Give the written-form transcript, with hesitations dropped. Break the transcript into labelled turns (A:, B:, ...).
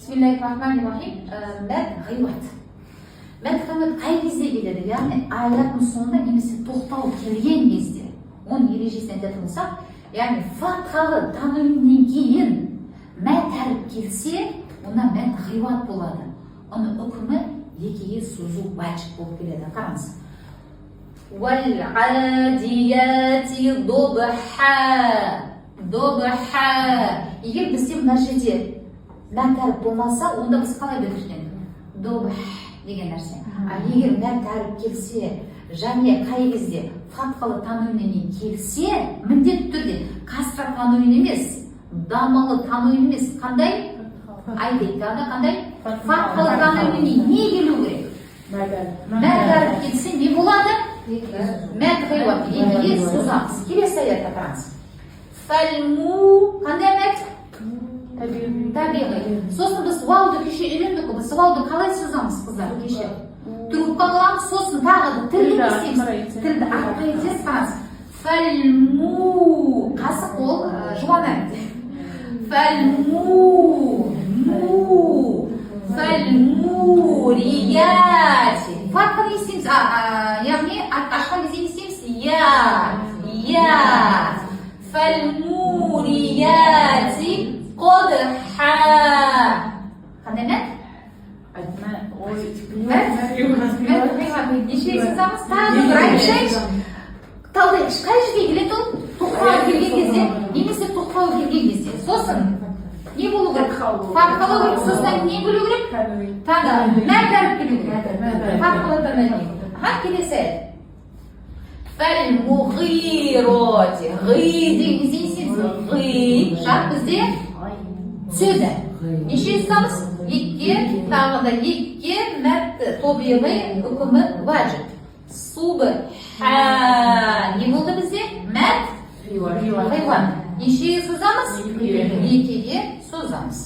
A: Bismillahirrahmanirrahim. Мәт ғибат. Мәт ғибат қай кезде келеді? Яғни аяттың соңында немесе тоқтау келген кезде. Оның ережесін айтатын болсақ, яғни фатхалы тануымнан кейін мәт әріп келсе, ona мәт ғибат болады. Оның үкімі екіге созу уәжіп болып келеді. Қараңыз. وَالْعَادِيَاتِ ضُبْحًا. Егер бізде мына жерде мәт әріп болмаса, онда біз қалай бітірген? Добх деген нәрсе. Ал егер мәт әріп келсе, және қай кезде фатхалы тануыннан келсе, міндетті түрде касра тануын емес, дамалы тануын емес, қандай? Айтайық, қандай? Фатхалы тануыннан не келу керек? Мәт әріп келсе, не болады? Мәт ғибат, екіге созамыз. Келесі аятта қараңыз. Фәлму, қандай мәт? Табиғи. Сосын біз вауды кеше үйрендік, біз вауды қалай созамыз, қыздар? Кеше тұрып қаламыз, сосын тағы тілді істейміз. Тілді артқа етесіз, қараңыз. Фәлму, қасық ол жуан әріп. Фәлмурияти. Фатханы естейміз, яғни ашқан кезде естейміз. Фәлмурияти қодха. Қандай мәт? Неше сызамыз? Тағы бір айтшайш. Талдайш, қай жерге келеді ол? Тоқтауға келген кезде, немесе тоқтауға келген кезде. Сосын, не болу керек? Фатхалы керек, сосын не болу керек? Тағы, мәт әріп келу керек. Фатхалы тануын. Келесі. Фәл-муғироти. Ғи деген кезде есеміз. Ғи. Шарт бізде түседі. Неше сызамыз? Екке, тағы да екке, мәтті, тобиғи, үкімі важып. Субхан. Не болды бізде? Мәт ғибат. Нешеге созамыз? Екеге созамыз.